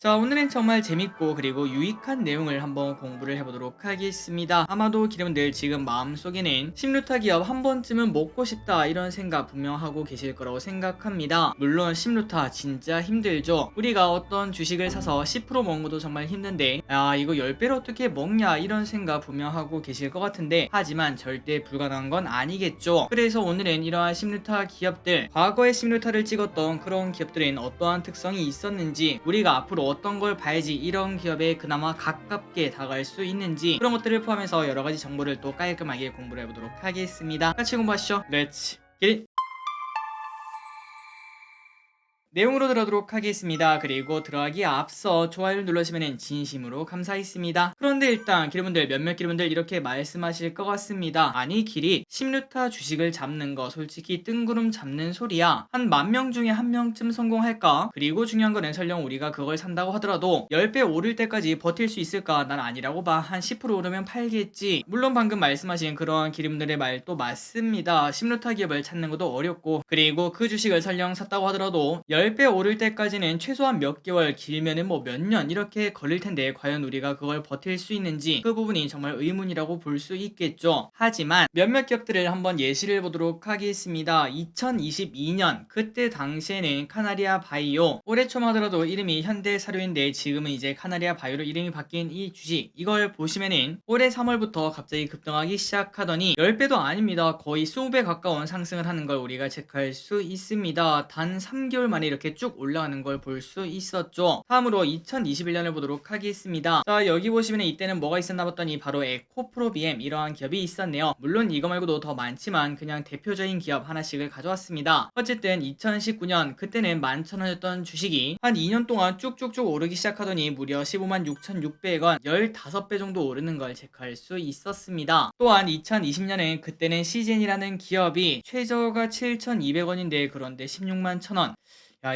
자, 오늘은 정말 재밌고 그리고 유익한 내용을 한번 공부를 해보도록 하겠습니다. 아마도 여러분들 지금 마음속에는 심루타 기업 한 번쯤은 먹고 싶다 이런 생각 분명 하고 계실 거라고 생각합니다. 물론 심루타 진짜 힘들죠. 우리가 어떤 주식을 사서 10% 먹는 것도 정말 힘든데 이거 10배로 어떻게 먹냐 이런 생각 분명 하고 계실 것 같은데, 하지만 절대 불가능한 건 아니겠죠. 그래서 오늘은 이러한 심루타 기업들, 과거에 심루타를 찍었던 그런 기업들은 어떠한 특성이 있었는지, 우리가 앞으로 어떤 걸 봐야지 이런 기업에 그나마 가깝게 다가갈 수 있는지, 그런 것들을 포함해서 여러가지 정보를 또 깔끔하게 공부를 해보도록 하겠습니다. 같이 공부하시죠. 렛츠 기! 내용으로 들어가도록 하겠습니다. 그리고 들어가기에 앞서 좋아요를 눌러주시면 진심으로 감사했습니다. 그런데 일단 여러분들, 몇몇 여러분들 이렇게 말씀하실 것 같습니다. 아니 길이 심루타 주식을 잡는 거 솔직히 뜬구름 잡는 소리야. 한 10,000명 중에 1명쯤 성공할까? 그리고 중요한 거는 설령 우리가 그걸 산다고 하더라도 10배 오를 때까지 버틸 수 있을까? 난 아니라고 봐. 한 10% 오르면 팔겠지. 물론 방금 말씀하신 그런 여러분들의 말도 맞습니다. 심루타 기업을 찾는 것도 어렵고, 그리고 그 주식을 설령 샀다고 하더라도 10배 오를 때까지는 최소한 몇 개월, 길면은 뭐 몇 년 이렇게 걸릴 텐데 과연 우리가 그걸 버틸 수 있는지, 그 부분이 정말 의문이라고 볼 수 있겠죠. 하지만 몇몇 기업들을 한번 예시를 보도록 하겠습니다. 2022년 그때 당시에는 카나리아 바이오, 올해 초만 하더라도 이름이 현대사료인데 지금은 이제 카나리아 바이오로 이름이 바뀐 이 주식, 이걸 보시면은 올해 3월부터 갑자기 급등하기 시작하더니 10배도 아닙니다. 거의 20배 가까운 상승을 하는 걸 우리가 체크할 수 있습니다. 단 3개월 만에 이렇게 쭉 올라가는 걸 볼 수 있었죠. 다음으로 2021년을 보도록 하겠습니다. 자, 여기 보시면 이때는 뭐가 있었나 봤더니 바로 에코프로비엠, 이러한 기업이 있었네요. 물론 이거 말고도 더 많지만 그냥 대표적인 기업 하나씩을 가져왔습니다. 어쨌든 2019년 그때는 11,000원이었던 주식이 한 2년 동안 쭉쭉쭉 오르기 시작하더니 무려 156,600원, 15배 정도 오르는 걸 체크할 수 있었습니다. 또한 2020년엔 그때는 시젠이라는 기업이 최저가 7,200원인데 그런데 161,000원,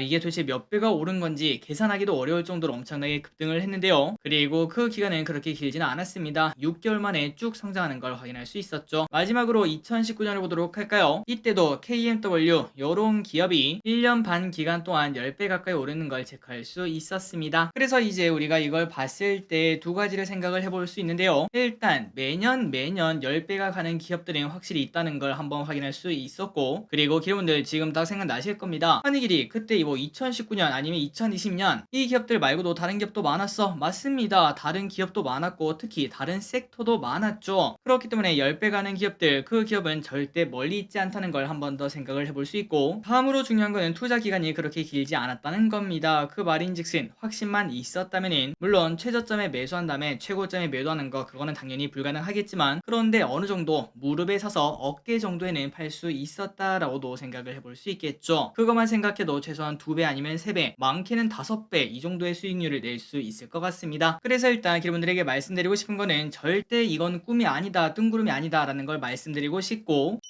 이게 도대체 몇 배가 오른 건지 계산하기도 어려울 정도로 엄청나게 급등을 했는데요. 그리고 그 기간은 그렇게 길지는 않았습니다. 6개월 만에 쭉 성장하는 걸 확인할 수 있었죠. 마지막으로 2019년을 보도록 할까요? 이때도 KMW 요런 기업이 1년 반 기간 동안 10배 가까이 오르는 걸 체크할 수 있었습니다. 그래서 이제 우리가 이걸 봤을 때 두 가지를 생각을 해볼 수 있는데요. 일단 매년 10배가 가는 기업들은 확실히 있다는 걸 한번 확인할 수 있었고, 그리고 여러분들 지금 딱 생각나실 겁니다. 한이길이 그때 뭐 2019년 아니면 2020년 이 기업들 말고도 다른 기업도 많았어. 맞습니다. 다른 기업도 많았고 특히 다른 섹터도 많았죠. 그렇기 때문에 10배 가는 기업들, 그 기업은 절대 멀리 있지 않다는 걸 한 번 더 생각을 해볼 수 있고, 다음으로 중요한 거는 투자 기간이 그렇게 길지 않았다는 겁니다. 그 말인즉슨 확신만 있었다면은, 물론 최저점에 매수한 다음에 최고점에 매도하는 거 그거는 당연히 불가능하겠지만, 그런데 어느 정도 무릎에 사서 어깨 정도에는 팔 수 있었다라고도 생각을 해볼 수 있겠죠. 그것만 생각해도 최소한 2배 아니면 3배, 많게는 5배 이 정도의 수익률을 낼 수 있을 것 같습니다. 그래서 일단 여러분들에게 말씀드리고 싶은 거는 절대 이건 꿈이 아니다, 뜬구름이 아니다 라는 걸 말씀드리고 싶고,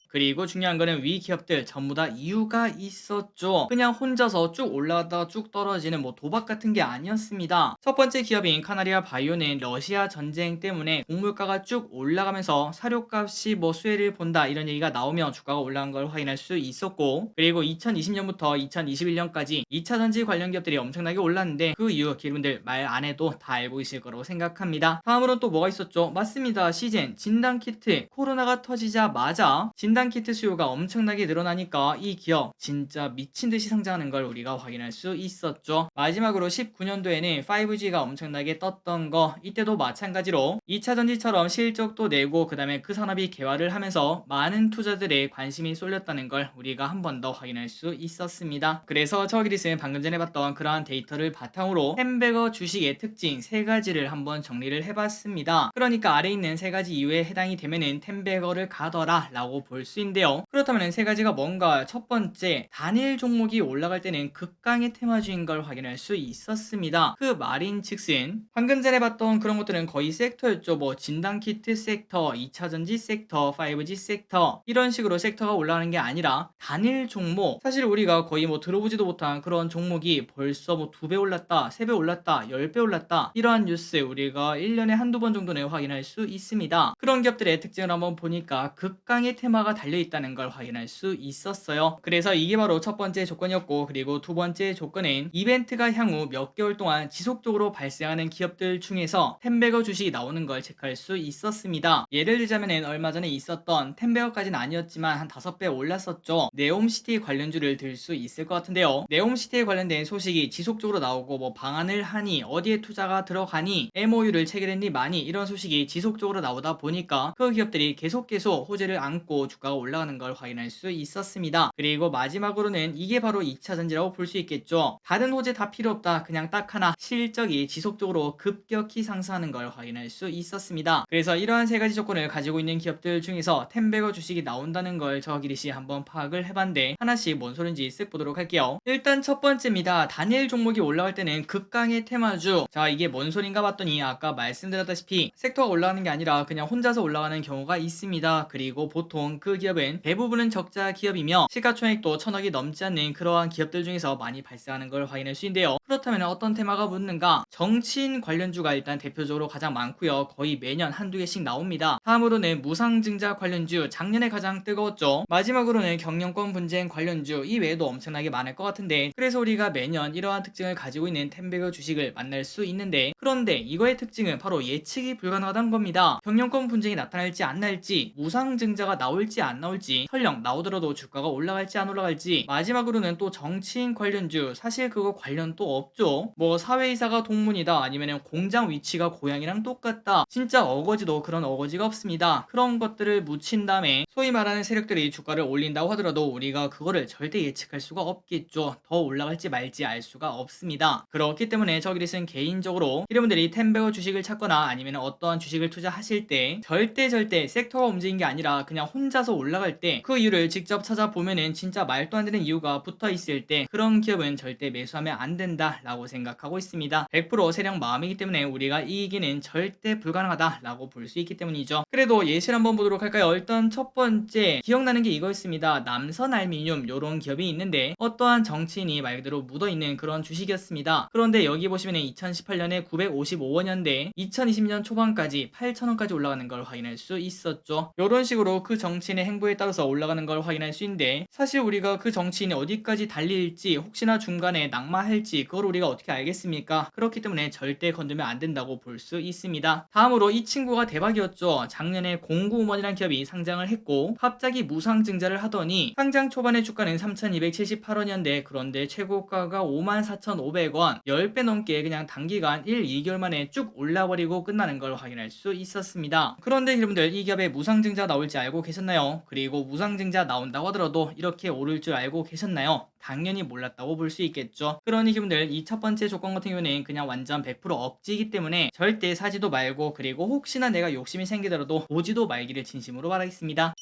그리고 중요한 거는 위 기업들 전부 다 이유가 있었죠. 그냥 혼자서 쭉 올라갔다가 쭉 떨어지는 뭐 도박 같은 게 아니었습니다. 첫 번째 기업인 카나리아 바이오는 러시아 전쟁 때문에 곡물가가 쭉 올라가면서 사료값이 뭐 수혜를 본다 이런 얘기가 나오면 주가가 올라간 걸 확인할 수 있었고, 그리고 2020년부터 2021년까지 2차 전지 관련 기업들이 엄청나게 올랐는데 그 이유 여러분들 말 안 해도 다 알고 계실 거라고 생각합니다. 다음으로는 또 뭐가 있었죠? 맞습니다. 시젠 진단키트, 코로나가 터지자마자 진단키트 수요가 엄청나게 늘어나니까 이 기업 진짜 미친듯이 성장하는 걸 우리가 확인할 수 있었죠. 마지막으로 19년도에는 5G가 엄청나게 떴던 거, 이때도 마찬가지로 2차 전지처럼 실적도 내고 그 다음에 그 산업이 개화를 하면서 많은 투자들의 관심이 쏠렸다는 걸 우리가 한 번 더 확인할 수 있었습니다. 그래서 저기리스는 방금 전에 봤던 그러한 데이터를 바탕으로 햄버거 주식의 특징 3가지를 한번 정리를 해봤습니다. 그러니까 아래 있는 3가지 이유에 해당이 되면은 햄버거를 가더라 라고 볼 수 있는데요. 그렇다면 3가지가 뭔가, 첫 번째, 단일 종목이 올라갈 때는 극강의 테마주인 걸 확인할 수 있었습니다. 그 말인즉슨 방금 전에 봤던 그런 것들은 거의 섹터였죠. 뭐 진단키트 섹터, 2차전지 섹터, 5G 섹터, 이런 식으로 섹터가 올라가는 게 아니라 단일 종목, 사실 우리가 거의 뭐 들어보지도 못한 그런 종목이 벌써 뭐 2배 올랐다, 3배 올랐다, 10배 올랐다, 이러한 뉴스 우리가 1년에 한두 번 정도는 확인할 수 있습니다. 그런 기업들의 특징을 한번 보니까 극강의 테마가 달려있다는 걸 확인할 수 있었어요. 그래서 이게 바로 첫 번째 조건이었고, 그리고 두 번째 조건은 이벤트가 향후 몇 개월 동안 지속적으로 발생하는 기업들 중에서 텐베거 주식이 나오는 걸 체크할 수 있었습니다. 예를 들자면 얼마 전에 있었던, 텐베거까지는 아니었지만 한 5배 올랐었죠, 네옴시티 관련주를 들 수 있을 것 같은데요. 네옴시티에 관련된 소식이 지속적으로 나오고, 뭐 방안을 하니, 어디에 투자가 들어가니, MOU를 체결했니 많이, 이런 소식이 지속적으로 나오다 보니까 그 기업들이 계속 호재를 안고 주가가 올라가는 걸 확인할 수 있었습니다. 그리고 마지막으로는 이게 바로 2차전지라고 볼 수 있겠죠. 다른 호재 다 필요 없다, 그냥 딱 하나, 실적이 지속적으로 급격히 상승하는 걸 확인할 수 있었습니다. 그래서 이러한 세 가지 조건을 가지고 있는 기업들 중에서 텐베거 주식이 나온다는 걸 저 기리씨 한번 파악을 해봤는데, 하나씩 뭔 소린지 쓱 보도록 할게요. 일단 첫 번째입니다. 단일 종목이 올라갈 때는 극강의 테마주. 자, 이게 뭔 소린가 봤더니 아까 말씀드렸다시피 섹터가 올라가는 게 아니라 그냥 혼자서 올라가는 경우가 있습니다. 그리고 보통 그 기업은 대부분은 적자 기업이며 시가총액도 1000억이 넘지 않는 그러한 기업들 중에서 많이 발생하는 걸 확인할 수 있는데요. 그렇다면 어떤 테마가 붙는가? 정치인 관련주가 일단 대표적으로 가장 많고요. 거의 매년 한두 개씩 나옵니다. 다음으로는 무상증자 관련주, 작년에 가장 뜨거웠죠. 마지막으로는 경영권 분쟁 관련주, 이 외에도 엄청나게 많을 것 같은데, 그래서 우리가 매년 이러한 특징을 가지고 있는 텐베거 주식을 만날 수 있는데, 그런데 이거의 특징은 바로 예측이 불가능하다는 겁니다. 경영권 분쟁이 나타날지 안 날지, 무상증자가 나올지 안 나올지, 설령 나오더라도 주가가 올라갈지 안 올라갈지, 마지막으로는 또 정치인 관련주, 사실 그거 관련 또 없죠. 뭐 사회이사가 동문이다, 아니면 공장 위치가 고향이랑 똑같다, 진짜 어거지도 그런 어거지가 없습니다. 그런 것들을 묻힌 다음에 소위 말하는 세력들이 주가를 올린다고 하더라도 우리가 그거를 절대 예측할 수가 없겠죠. 더 올라갈지 말지 알 수가 없습니다. 그렇기 때문에 저기리스는 개인적으로 여러분들이 텐베거 주식을 찾거나 아니면 어떠한 주식을 투자하실 때 절대 섹터가 움직인 게 아니라 그냥 혼자서 올라갈 때 그 이유를 직접 찾아보면은 진짜 말도 안 되는 이유가 붙어 있을 때 그런 기업은 절대 매수하면 안 된다 라고 생각하고 있습니다. 100% 세력 마음이기 때문에 우리가 이기기는 절대 불가능하다 라고 볼 수 있기 때문이죠. 그래도 예시를 한번 보도록 할까요? 일단 첫 번째 기억나는 게 이거였습니다. 남선알미늄, 요런 기업이 있는데 어떠한 정치인이 말 그대로 묻어있는 그런 주식이었습니다. 그런데 여기 보시면 2018년에 955원이었는데 2020년 초반까지 8,000원까지 올라가는 걸 확인할 수 있었죠. 요런 식으로 그 정치인의 행보에 따라서 올라가는 걸 확인할 수 있는데, 사실 우리가 그 정치인이 어디까지 달릴지, 혹시나 중간에 낙마할지 그걸 우리가 어떻게 알겠습니까? 그렇기 때문에 절대 건들면 안 된다고 볼 수 있습니다. 다음으로 이 친구가 대박이었죠. 작년에 공구우먼이라는 기업이 상장을 했고 갑자기 무상증자를 하더니 상장 초반에 주가는 3,278원이었는데 그런데 최고가가 54,500원, 10배 넘게 그냥 단기간 1, 2개월 만에 쭉 올라버리고 끝나는 걸 확인할 수 있었습니다. 그런데 여러분들 이 기업에 무상증자 나올지 알고 계셨나요? 그리고 무상증자 나온다고 하더라도 이렇게 오를 줄 알고 계셨나요? 당연히 몰랐다고 볼 수 있겠죠. 그러니 여러분들 이 첫 번째 조건 같은 경우는 그냥 완전 100% 억지이기 때문에 절대 사지도 말고, 그리고 혹시나 내가 욕심이 생기더라도 보지도 말기를 진심으로 바라겠습니다.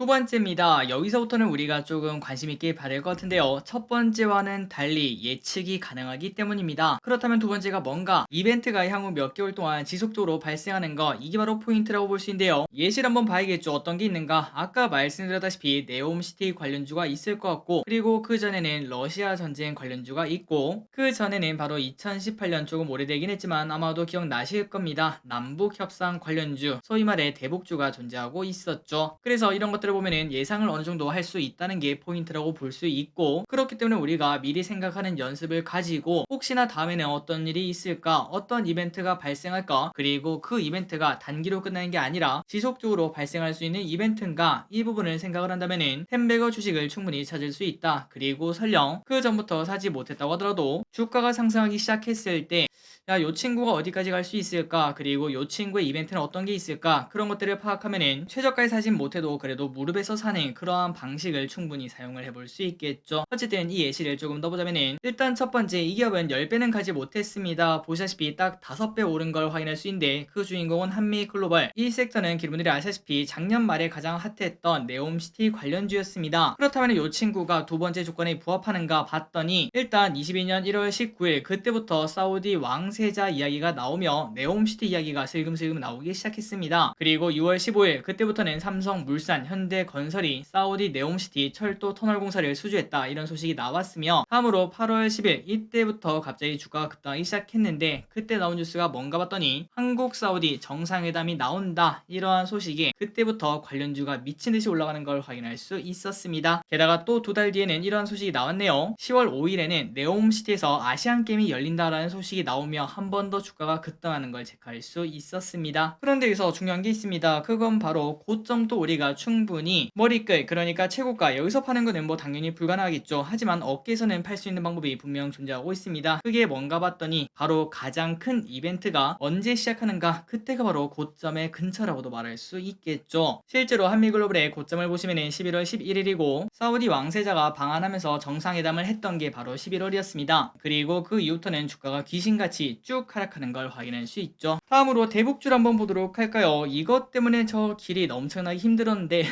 두 번째입니다. 여기서부터는 우리가 조금 관심 있게 봐야 것 같은데요. 첫 번째와는 달리 예측이 가능하기 때문입니다. 그렇다면 두 번째가 뭔가? 이벤트가 향후 몇 개월 동안 지속적으로 발생하는 거, 이게 바로 포인트라고 볼 수 있는데요. 예시를 한번 봐야겠죠. 어떤 게 있는가? 아까 말씀드렸다시피 네옴시티 관련주가 있을 것 같고, 그리고 그 전에는 러시아 전쟁 관련주가 있고, 그 전에는 바로 2018년 조금 오래되긴 했지만 아마도 기억나실 겁니다. 남북협상 관련주, 소위 말해 대북주가 존재하고 있었죠. 그래서 이런 것들 보면은 예상을 어느 정도 할 수 있다는 게 포인트라고 볼 수 있고, 그렇기 때문에 우리가 미리 생각하는 연습을 가지고 혹시나 다음에는 어떤 일이 있을까, 어떤 이벤트가 발생할까, 그리고 그 이벤트가 단기로 끝나는 게 아니라 지속적으로 발생할 수 있는 이벤트인가, 이 부분을 생각을 한다면은 텐베거 주식을 충분히 찾을 수 있다. 그리고 설령 그 전부터 사지 못했다고 하더라도 주가가 상승하기 시작했을 때 야, 요 친구가 어디까지 갈 수 있을까, 그리고 요 친구의 이벤트는 어떤 게 있을까, 그런 것들을 파악하면은 최저가에 사진 못해도 그래도 무릎에서 사는 그러한 방식을 충분히 사용을 해볼 수 있겠죠. 어쨌든 이 예시를 조금 더 보자면은, 일단 첫 번째 이 기업은 10배는 가지 못했습니다. 보시다시피 딱 5배 오른 걸 확인할 수 있는데 그 주인공은 한미글로벌. 이 섹터는 여러분들이 아시다시피 작년 말에 가장 핫했던 네옴시티 관련주였습니다. 그렇다면 이 친구가 두 번째 조건에 부합하는가 봤더니, 일단 22년 1월 19일 그때부터 사우디 왕세자 이야기가 나오며 네옴시티 이야기가 슬금슬금 나오기 시작했습니다. 그리고 6월 15일 그때부터는 삼성물산, 현대 현대 건설이 사우디 네옴시티 철도 터널 공사를 수주했다 이런 소식이 나왔으며, 다음으로 8월 10일 이때부터 갑자기 주가가 급등하기 시작했는데, 그때 나온 뉴스가 뭔가 봤더니 한국 사우디 정상회담이 나온다 이러한 소식에 그때부터 관련주가 미친듯이 올라가는 걸 확인할 수 있었습니다. 게다가 또 두 달 뒤에는 이러한 소식이 나왔네요. 10월 5일에는 네옴시티에서 아시안게임이 열린다라는 소식이 나오며 한 번 더 주가가 급등하는 걸 체크할 수 있었습니다. 그런데 여기서 중요한 게 있습니다. 그건 바로 고점도 우리가 충분히 머리끝, 그러니까 최고가 여기서 파는 거는 뭐 당연히 불가능하겠죠. 하지만 업계에서는 팔 수 있는 방법이 분명 존재하고 있습니다. 그게 뭔가 봤더니 바로 가장 큰 이벤트가 언제 시작하는가, 그때가 바로 고점의 근처라고도 말할 수 있겠죠. 실제로 한미글로벌의 고점을 보시면은 11월 11일이고 사우디 왕세자가 방한하면서 정상회담을 했던 게 바로 11월이었습니다. 그리고 그 이후부터는 주가가 귀신같이 쭉 하락하는 걸 확인할 수 있죠. 다음으로 대북줄 한번 보도록 할까요? 이것 때문에 저 길이 엄청나게 힘들었는데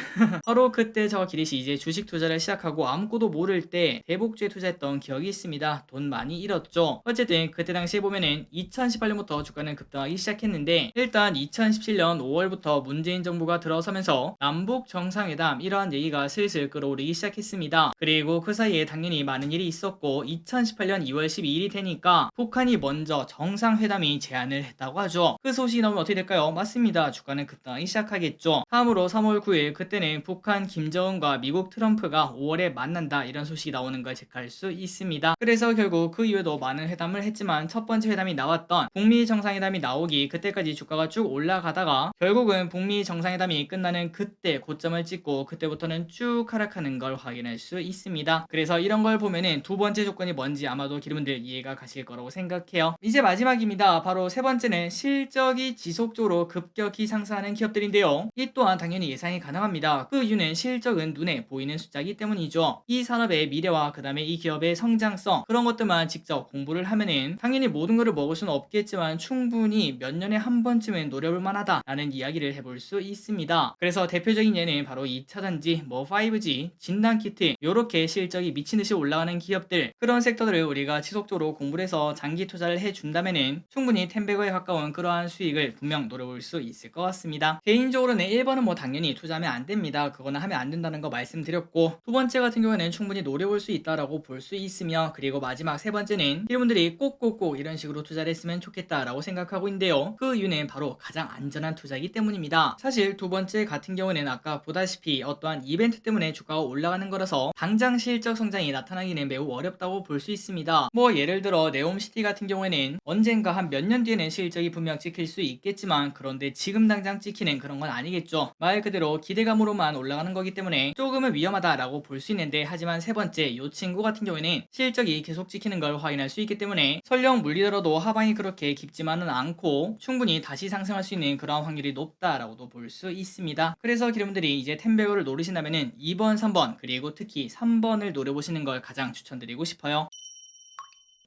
바로 그때 저 길이 이제 주식 투자를 시작하고 아무것도 모를 때 대북주에 투자했던 기억이 있습니다. 돈 많이 잃었죠. 어쨌든 그때 당시에 보면은 2018년부터 주가는 급등하기 시작했는데, 일단 2017년 5월부터 문재인 정부가 들어서면서 남북 정상회담 이러한 얘기가 슬슬 끌어오르기 시작했습니다. 그리고 그 사이에 당연히 많은 일이 있었고 2018년 2월 12일이 되니까 북한이 먼저 정상회담이 제안을 했다고 하죠. 그 소식이 나오면 어떻게 될까요? 맞습니다. 주가는 급등하기 시작하겠죠. 다음으로 3월 9일, 그때는 북한 김정은과 미국 트럼프가 5월에 만난다 이런 소식이 나오는 걸 체크할 수 있습니다. 그래서 결국 그 이후에도 많은 회담을 했지만 첫 번째 회담이 나왔던 북미 정상회담이 나오기 그때까지 주가가 쭉 올라가다가 결국은 북미 정상회담이 끝나는 그때 고점을 찍고 그때부터는 쭉 하락하는 걸 확인할 수 있습니다. 그래서 이런 걸 보면은 두 번째 조건이 뭔지 아마도 기름분들 이해가 가실 거라고 생각해요. 이제 마지막입니다. 바로 세 번째는 실적이 지속적으로 급격히 상승하는 기업들인데요. 이 또한 당연히 예상이 가능합니다. 그 이유는 실적은 눈에 보이는 숫자이기 때문이죠. 이 산업의 미래와 그 다음에 이 기업의 성장성, 그런 것들만 직접 공부를 하면은 당연히 모든 것을 먹을 수는 없겠지만 충분히 몇 년에 한 번쯤은 노려볼 만하다 라는 이야기를 해볼 수 있습니다. 그래서 대표적인 예는 바로 2차전지, 뭐 5G, 진단키트, 요렇게 실적이 미친듯이 올라가는 기업들, 그런 섹터들을 우리가 지속적으로 공부를 해서 장기 투자를 해준다면은 충분히 10배거에 가까운 그러한 수익을 분명 노려볼 수 있을 것 같습니다. 개인적으로는 1번은 뭐 당연히 투자하면 안 됩니다. 그거는 하면 안 된다는 거 말씀드렸고, 두 번째 같은 경우에는 충분히 노려볼 수 있다라고 볼 수 있으며, 그리고 마지막 세 번째는 여러분들이 꼭꼭꼭 이런 식으로 투자를 했으면 좋겠다라고 생각하고 있는데요. 그 이유는 바로 가장 안전한 투자이기 때문입니다. 사실 두 번째 같은 경우는 아까 보다시피 어떠한 이벤트 때문에 주가가 올라가는 거라서 당장 실적 성장이 나타나기는 매우 어렵다고 볼 수 있습니다. 뭐 예를 들어 네옴시티 같은 경우에는 언젠가 한 몇 년 뒤에는 실적이 분명 찍힐 수 있겠지만, 그런데 지금 당장 찍히는 그런 건 아니겠죠. 말 그대로 기대감으로만 올라가는 거기 때문에 조금은 위험하다라고 볼 수 있는데, 하지만 세 번째 요 친구 같은 경우에는 실적이 계속 찍히는 걸 확인할 수 있기 때문에 설령 물리더라도 하방이 그렇게 깊지만은 않고 충분히 다시 상승할 수 있는 그런 확률이 높다라고도 볼 수 있습니다. 그래서 여러분들이 이제 텐베어를 노리신다면은 2번, 3번, 그리고 특히 3번을 노려보시는 걸 가장 추천드리고 싶어요.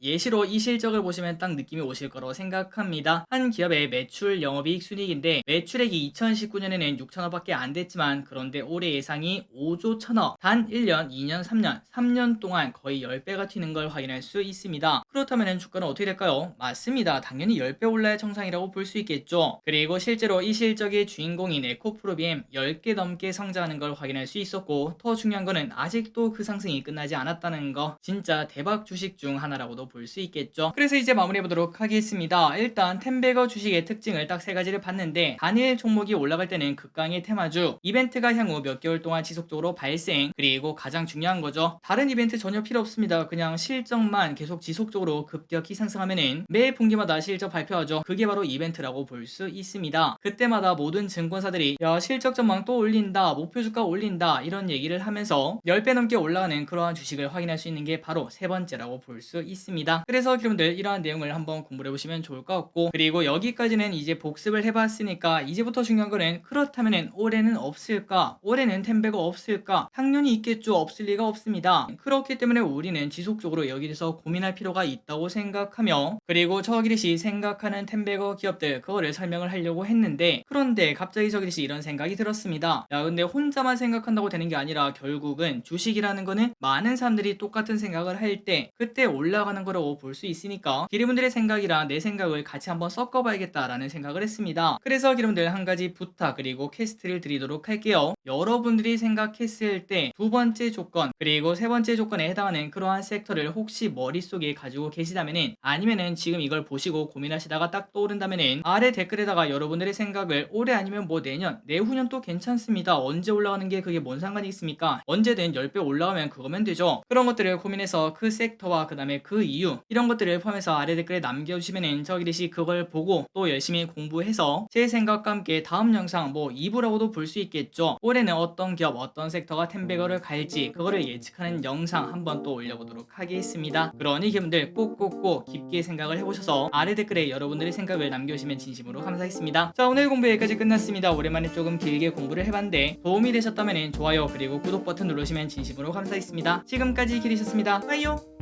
예시로 이 실적을 보시면 딱 느낌이 오실 거라고 생각합니다. 한 기업의 매출, 영업이익, 순이익인데 매출액이 2019년에는 6천억밖에 안 됐지만, 그런데 올해 예상이 5조 1천억, 단 1년, 2년, 3년 동안 거의 10배가 튀는 걸 확인할 수 있습니다. 그렇다면 주가는 어떻게 될까요? 맞습니다. 당연히 10배 올라야 정상이라고 볼 수 있겠죠. 그리고 실제로 이 실적의 주인공인 에코프로비엠 10개 넘게 성장하는 걸 확인할 수 있었고, 더 중요한 거는 아직도 그 상승이 끝나지 않았다는 거, 진짜 대박 주식 중 하나라고도 볼 수 있겠죠. 그래서 이제 마무리해보도록 하겠습니다. 일단 텐베거 주식의 특징을 딱 세 가지를 봤는데, 단일 종목이 올라갈 때는 극강의 테마주, 이벤트가 향후 몇 개월 동안 지속적으로 발생, 그리고 가장 중요한 거죠, 다른 이벤트 전혀 필요 없습니다. 그냥 실적만 계속 지속적으로 급격히 상승하면은 매 분기마다 실적 발표하죠. 그게 바로 이벤트라고 볼 수 있습니다. 그때마다 모든 증권사들이 야 실적 전망 또 올린다, 목표 주가 올린다 이런 얘기를 하면서 10배 넘게 올라가는 그러한 주식을 확인할 수 있는 게 바로 세 번째라고 볼 수 있습니다. 그래서 여러분들 이러한 내용을 한번 공부해 보시면 좋을 것 같고, 그리고 여기까지는 이제 복습을 해봤으니까 이제부터 중요한 거는, 그렇다면은 올해는 없을까? 올해는 텐베거 없을까? 당연히 있겠죠. 없을 리가 없습니다. 그렇기 때문에 우리는 지속적으로 여기서 고민할 필요가 있다고 생각하며, 그리고 저기릿이 생각하는 템베거 기업들 그거를 설명을 하려고 했는데, 그런데 갑자기 저기릿이 이런 생각이 들었습니다. 야, 근데 혼자만 생각한다고 되는 게 아니라 결국은 주식이라는 거는 많은 사람들이 똑같은 생각을 할 때 그때 올라가는 거라고 볼 수 있으니까 기리분들의 생각이랑 내 생각을 같이 한번 섞어봐야겠다라는 생각을 했습니다. 그래서 기리분들 한 가지 부탁 그리고 퀘스트를 드리도록 할게요. 여러분들이 생각했을 때 두 번째 조건 그리고 세 번째 조건에 해당하는 그러한 섹터를 혹시 머릿속에 가지고 계시다면은, 아니면은 지금 이걸 보시고 고민하시다가 딱 떠오른다면은 아래 댓글에다가 여러분들의 생각을 올해 아니면 뭐 내년, 내후년도 괜찮습니다. 언제 올라가는 게 그게 뭔 상관이 있습니까? 언제든 10배 올라오면 그거면 되죠. 그런 것들을 고민해서 그 섹터와 그 다음에 그 이유 이런 것들을 포함해서 아래 댓글에 남겨주시면은 저기릿이 그걸 보고 또 열심히 공부해서 제 생각과 함께 다음 영상 뭐 2부라고도 볼 수 있겠죠. 올해는 어떤 기업 어떤 섹터가 템베거를 갈지 그거를 예측하는 영상 한번 또 올려보도록 하겠습니다. 그러니 여러분들 꼭꼭꼭 깊게 생각을 해보셔서 아래 댓글에 여러분들의 생각을 남겨주시면 진심으로 감사하겠습니다. 자, 오늘 공부 여기까지 끝났습니다. 오랜만에 조금 길게 공부를 해봤는데 도움이 되셨다면 좋아요 그리고 구독 버튼 누르시면 진심으로 감사하겠습니다. 지금까지 기리셨습니다. 빠이요.